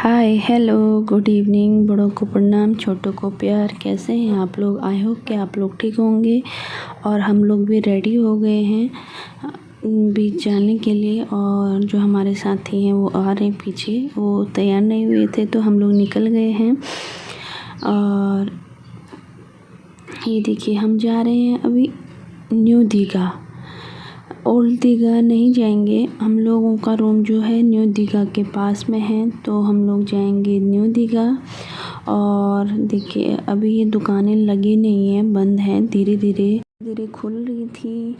Hi hello good evening. बड़ों को प्रणाम, छोटों को प्यार। कैसे हैं आप लोग? आई होप कि आप लोग ठीक होंगे। और हम लोग भी रेडी हो गए हैं बीच जाने के लिए। और जो हमारे साथी हैं वो आ रहे हैं पीछे, वो तैयार नहीं हुए थे तो हम लोग निकल गए हैं। और ये देखिए हम जा रहे हैं अभी न्यू दीघा। ओल्ड दीघा नहीं जाएंगे, हम लोगों का रूम जो है न्यू दीघा के पास में है, तो हम लोग जाएंगे न्यू दीघा। और देखिए अभी ये दुकानें लगी नहीं हैं, बंद हैं, धीरे धीरे खुल रही थी।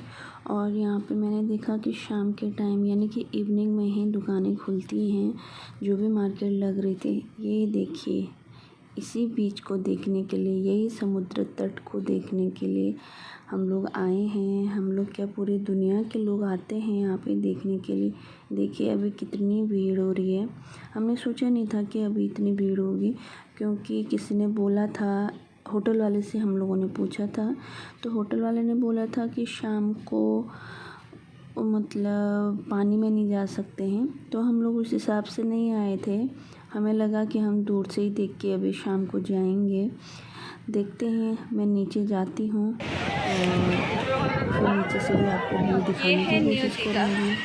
और यहाँ पे मैंने देखा कि शाम के टाइम यानी कि इवनिंग में ही दुकानें खुलती हैं, जो भी मार्केट लग रही थी। ये देखिए इसी बीच को देखने के लिए, यही समुद्र तट को देखने के लिए हम लोग आए हैं। हम लोग क्या, पूरी दुनिया के लोग आते हैं यहाँ पे देखने के लिए। देखिए अभी कितनी भीड़ हो रही है। हमने सोचा नहीं था कि अभी इतनी भीड़ होगी, क्योंकि किसी ने बोला था, होटल वाले से हम लोगों ने पूछा था, तो होटल वाले ने बोला था कि शाम को मतलब पानी में नहीं जा सकते हैं। तो हम लोग उस हिसाब से नहीं आए थे। हमें लगा कि हम दूर से ही देख के अभी शाम को जाएंगे। देखते हैं, मैं नीचे जाती हूँ और फिर नीचे से भी आपको व्यू दिखाने की कोशिश करूँगी।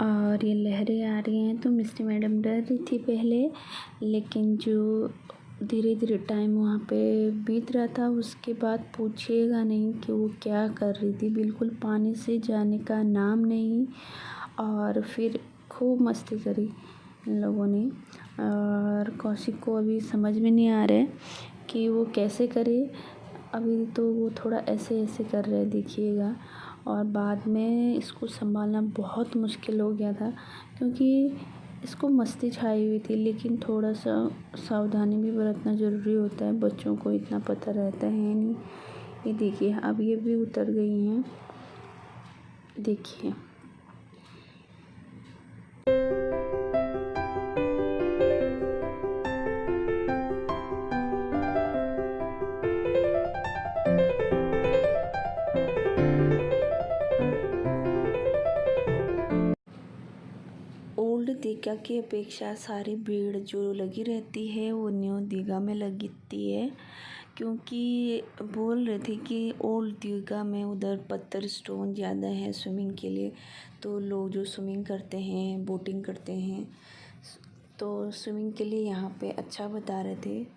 और ये लहरें आ रही हैं, तो मिस्टी मैडम डर रही थी पहले, लेकिन जो धीरे धीरे टाइम वहाँ पे बीत रहा था, उसके बाद पूछिएगा नहीं कि वो क्या कर रही थी। बिल्कुल पानी से जाने का नाम नहीं। और फिर खूब मस्ती करी इन लोगों ने। और कौशिक को अभी समझ में नहीं आ रहा है कि वो कैसे करे। अभी तो वो थोड़ा ऐसे ऐसे कर रहे हैं, देखिएगा। और बाद में इसको संभालना बहुत मुश्किल हो गया था, क्योंकि इसको मस्ती छाई हुई थी। लेकिन थोड़ा सा सावधानी भी बरतना ज़रूरी होता है, बच्चों को इतना पता रहता है नहीं। ये देखिए अब ये भी उतर गई हैं, देखिए। ओल्ड दीघा की अपेक्षा सारी भीड़ जो लगी रहती है वो न्यू दीघा में लगती है, क्योंकि बोल रहे थे कि ओल्ड दीघा में उधर पत्थर स्टोन ज़्यादा है स्विमिंग के लिए। तो लोग जो स्विमिंग करते हैं, बोटिंग करते हैं, तो स्विमिंग के लिए यहाँ पे अच्छा बता रहे थे।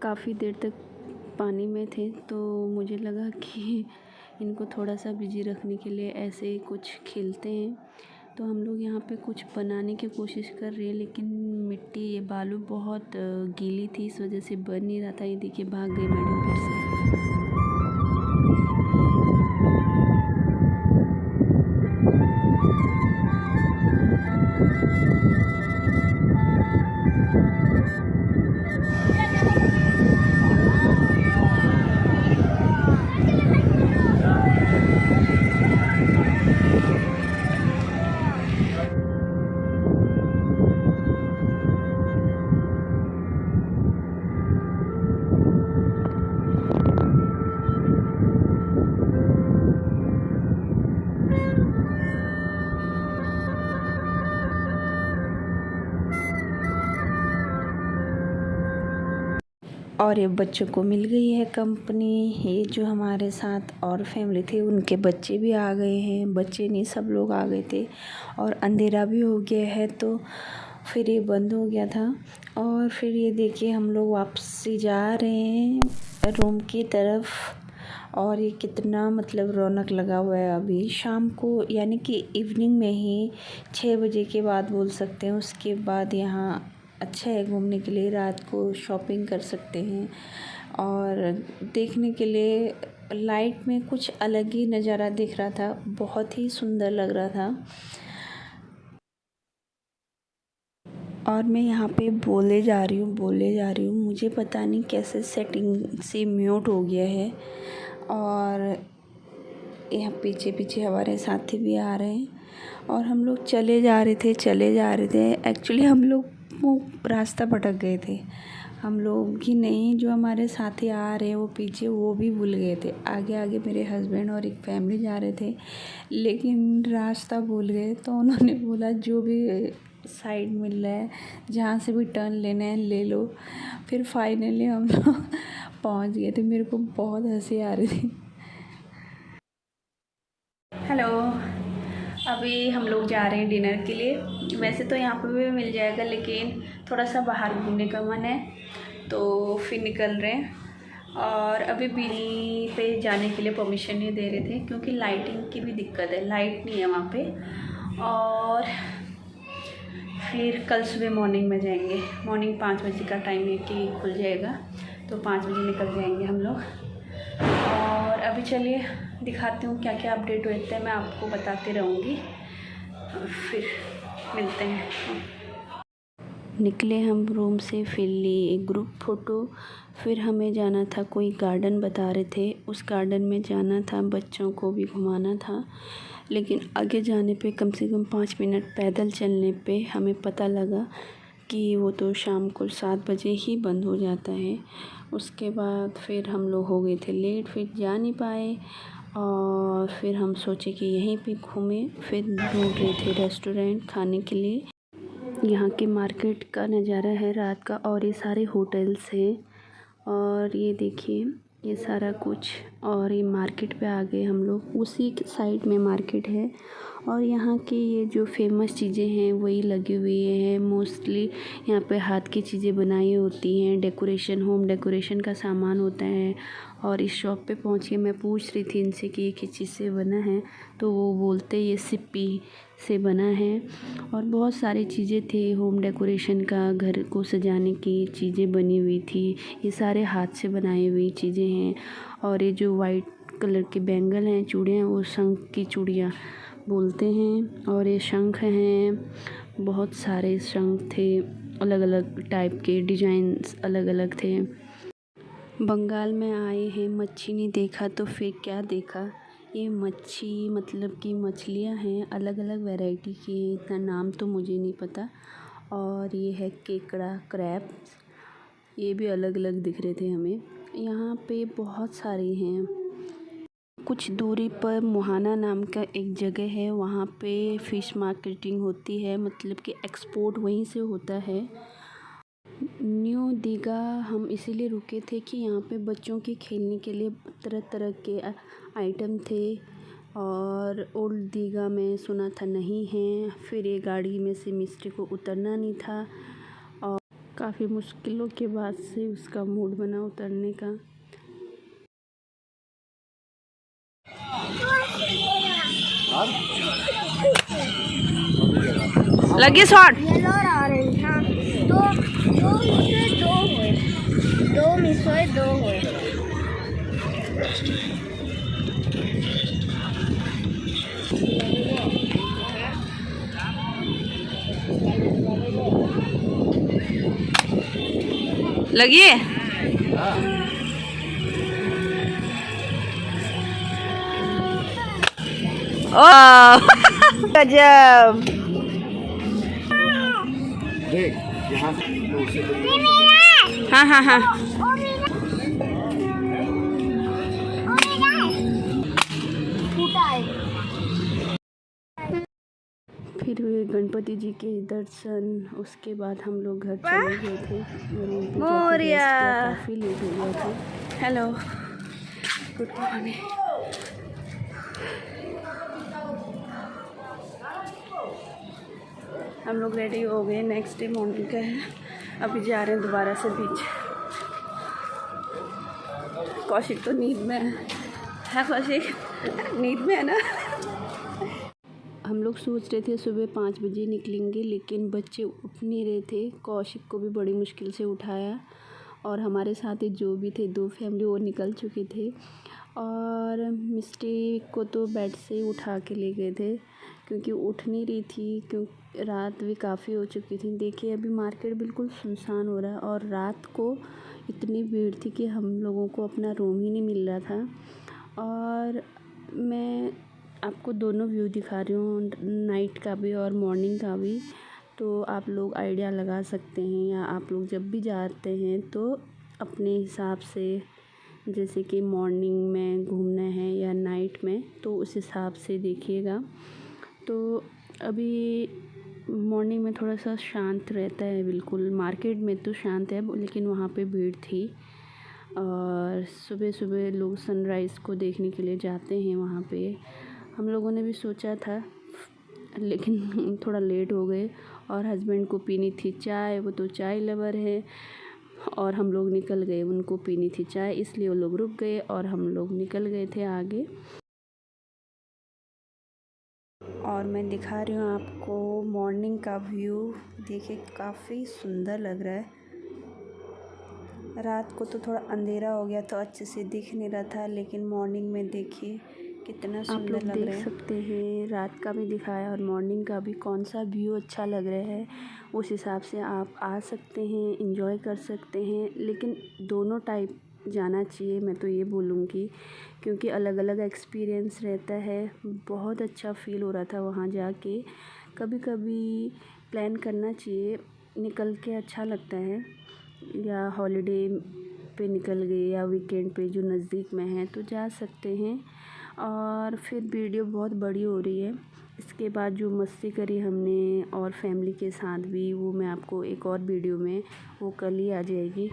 काफ़ी देर तक पानी में थे तो मुझे लगा कि इनको थोड़ा सा बिजी रखने के लिए ऐसे ही कुछ खेलते हैं। तो हम लोग यहाँ पे कुछ बनाने की कोशिश कर रहे हैं, लेकिन मिट्टी ये बालू बहुत गीली थी, इस वजह से बन नहीं रहा था। ये देखिए भाग गई मैडम फिर से। और ये बच्चों को मिल गई है कंपनी। ये जो हमारे साथ और फैमिली थी उनके बच्चे भी आ गए हैं, बच्चे नहीं सब लोग आ गए थे। और अंधेरा भी हो गया है तो फिर ये बंद हो गया था। और फिर ये देखिए हम लोग वापसी जा रहे हैं रूम की तरफ। और ये कितना मतलब रौनक लगा हुआ है अभी शाम को, यानी कि इवनिंग में ही 6 बजे के बाद बोल सकते हैं। उसके बाद यहाँ अच्छा है घूमने के लिए, रात को शॉपिंग कर सकते हैं। और देखने के लिए लाइट में कुछ अलग ही नज़ारा दिख रहा था, बहुत ही सुंदर लग रहा था। और मैं यहाँ पे बोले जा रही हूँ, मुझे पता नहीं कैसे सेटिंग से म्यूट हो गया है। और यहाँ पीछे पीछे हमारे साथी भी आ रहे हैं और हम लोग चले जा रहे थे। एक्चुअली हम लोग वो रास्ता भटक गए थे, हम लोग ही नहीं, जो हमारे साथी आ रहे हैं वो पीछे वो भी भूल गए थे। आगे आगे मेरे हस्बैंड और एक फैमिली जा रहे थे, लेकिन रास्ता भूल गए। तो उन्होंने बोला जो भी साइड मिल रहा है, जहाँ से भी टर्न लेना है ले लो। फिर फाइनली हम लोग पहुँच गए थे। मेरे को बहुत हंसी आ रही थी। हेलो, अभी हम लोग जा रहे हैं डिनर के लिए। वैसे तो यहाँ पे भी मिल जाएगा, लेकिन थोड़ा सा बाहर घूमने का मन है तो फिर निकल रहे हैं। और अभी बिजली पे जाने के लिए परमिशन नहीं दे रहे थे, क्योंकि लाइटिंग की भी दिक्कत है, लाइट नहीं है वहाँ पे। और फिर कल सुबह मॉर्निंग में जाएंगे। मॉर्निंग 5 बजे का टाइम है कि खुल जाएगा, तो 5 बजे निकल जाएंगे हम लोग। और अभी चलिए दिखाती हूँ क्या क्या अपडेट हुए थे, मैं आपको बताती रहूँगी। फिर मिलते हैं। निकले हम रूम से, फिर लिए एक ग्रुप फ़ोटो। फिर हमें जाना था, कोई गार्डन बता रहे थे, उस गार्डन में जाना था, बच्चों को भी घुमाना था। लेकिन आगे जाने पे कम से कम 5 मिनट पैदल चलने पे हमें पता लगा कि वो तो शाम को 7 बजे ही बंद हो जाता है। उसके बाद फिर हम लोग हो गए थे लेट, फिर जा नहीं पाए। और फिर हम सोचे कि यहीं पे घूमें, फिर ढूंढ रहे थे रेस्टोरेंट खाने के लिए। यहाँ के मार्केट का नज़ारा है रात का, और ये सारे होटल्स हैं। और ये देखिए ये सारा कुछ, और ये मार्केट पे आ गए हम लोग। उसी साइड में मार्केट है, और यहाँ की ये जो फेमस चीज़ें हैं वही लगी हुई हैं। मोस्टली यहाँ पे हाथ की चीज़ें बनाई होती हैं, डेकोरेशन, होम डेकोरेशन का सामान होता है। और इस शॉप पे पहुँच के मैं पूछ रही थी इनसे कि ये किस चीज़ से बना है, तो वो बोलते ये सिप्पी से बना है। और बहुत सारी चीज़ें थे होम डेकोरेशन का, घर को सजाने की चीज़ें बनी हुई थी। ये सारे हाथ से बनाई हुई चीज़ें हैं। और ये जो वाइट कलर के बैंगल हैं, चूड़ियाँ, वो शंख की चूड़ियाँ बोलते हैं। और ये शंख हैं, बहुत सारे शंख थे, अलग अलग टाइप के डिज़ाइंस अलग अलग थे। बंगाल में आए हैं, मच्छी नहीं देखा तो फिर क्या देखा। ये मच्छी मतलब कि मछलियाँ हैं अलग अलग वैरायटी की, इतना नाम तो मुझे नहीं पता। और ये है केकड़ा क्रैब्स, ये भी अलग अलग दिख रहे थे हमें। यहाँ पे बहुत सारी हैं। कुछ दूरी पर मोहाना नाम का एक जगह है, वहाँ पे फ़िश मार्केटिंग होती है, मतलब कि एक्सपोर्ट वहीं से होता है। न्यू दीघा हम इसीलिए रुके थे कि यहाँ पे बच्चों के खेलने के लिए तरह तरह के आइटम थे, और ओल्ड दीघा में सुना था नहीं है। फिर ये गाड़ी में से मिस्त्री को उतरना नहीं था और काफ़ी मुश्किलों के बाद से उसका मूड बना उतरने का। लगी शॉट दो मिसोए दो हुए। लगी ओ गजब। देख यहाँ हाँ हाँ हाँ फिर हुए गणपति जी के दर्शन, उसके बाद हम लोग घर चले गए थे। मोरिया काफ़ी लेट हो गया था। Hello, good morning. हम लोग रेडी हो गए, नेक्स्ट डे मॉर्निंग का है। अभी जा रहे हैं दोबारा से बीच। कौशिक तो नींद में है कौशिक नींद में है ना। हम लोग सोच रहे थे सुबह 5 बजे निकलेंगे, लेकिन बच्चे उठ नहीं रहे थे। कौशिक को भी बड़ी मुश्किल से उठाया, और हमारे साथ ही जो भी थे 2 फैमिली वो निकल चुके थे, और मिस्टी को तो बेड से ही उठा के ले गए थे क्योंकि उठ नहीं रही थी, क्योंकि रात भी काफ़ी हो चुकी थी। देखिए अभी मार्केट बिल्कुल सुनसान हो रहा है, और रात को इतनी भीड़ थी कि हम लोगों को अपना रूम ही नहीं मिल रहा था। और मैं आपको दोनों व्यू दिखा रही हूँ, नाइट का भी और मॉर्निंग का भी, तो आप लोग आइडिया लगा सकते हैं, या आप लोग जब भी जाते हैं तो अपने हिसाब से, जैसे कि मॉर्निंग में घूमना है या नाइट में, तो उस हिसाब से देखिएगा। तो अभी मॉर्निंग में थोड़ा सा शांत रहता है, बिल्कुल मार्केट में तो शांत है, लेकिन वहाँ पे भीड़ थी। और सुबह सुबह लोग सनराइज़ को देखने के लिए जाते हैं वहाँ पे। हम लोगों ने भी सोचा था, लेकिन थोड़ा लेट हो गए, और हस्बैंड को पीनी थी चाय, वो तो चाय लवर है, और हम लोग निकल गए। उनको पीनी थी चाय, इसलिए वो लोग रुक गए और हम लोग निकल गए थे आगे। और मैं दिखा रही हूँ आपको मॉर्निंग का व्यू, देखिए काफ़ी सुंदर लग रहा है। रात को तो थोड़ा अंधेरा हो गया तो अच्छे से दिख नहीं रहा था, लेकिन मॉर्निंग में देखिए कितना सुंदर लग रहा है। देख सकते हैं रात का भी दिखाया और मॉर्निंग का भी, कौन सा व्यू अच्छा लग रहा है उस हिसाब से आप आ सकते हैं, एंजॉय कर सकते हैं। लेकिन दोनों टाइप जाना चाहिए, मैं तो ये बोलूँगी, क्योंकि अलग अलग एक्सपीरियंस रहता है। बहुत अच्छा फ़ील हो रहा था वहाँ जाके। कभी कभी प्लान करना चाहिए, निकल के अच्छा लगता है, या हॉलीडे पे निकल गए या वीकेंड पे जो नज़दीक में है तो जा सकते हैं। और फिर वीडियो बहुत बड़ी हो रही है, इसके बाद जो मस्ती करी हमने और फैमिली के साथ भी, वो मैं आपको एक और वीडियो में, वो कल ही आ जाएगी।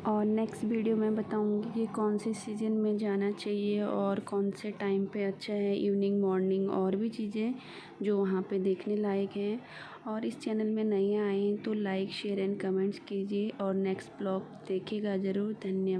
और नेक्स्ट वीडियो में बताऊंगी कि कौन से सीज़न में जाना चाहिए और कौन से टाइम पे अच्छा है, इवनिंग, मॉर्निंग, और भी चीज़ें जो वहाँ पे देखने लायक हैं। और इस चैनल में नए आए हैं तो लाइक, शेयर एंड कमेंट्स कीजिए, और नेक्स्ट ब्लॉग देखिएगा ज़रूर। धन्यवाद।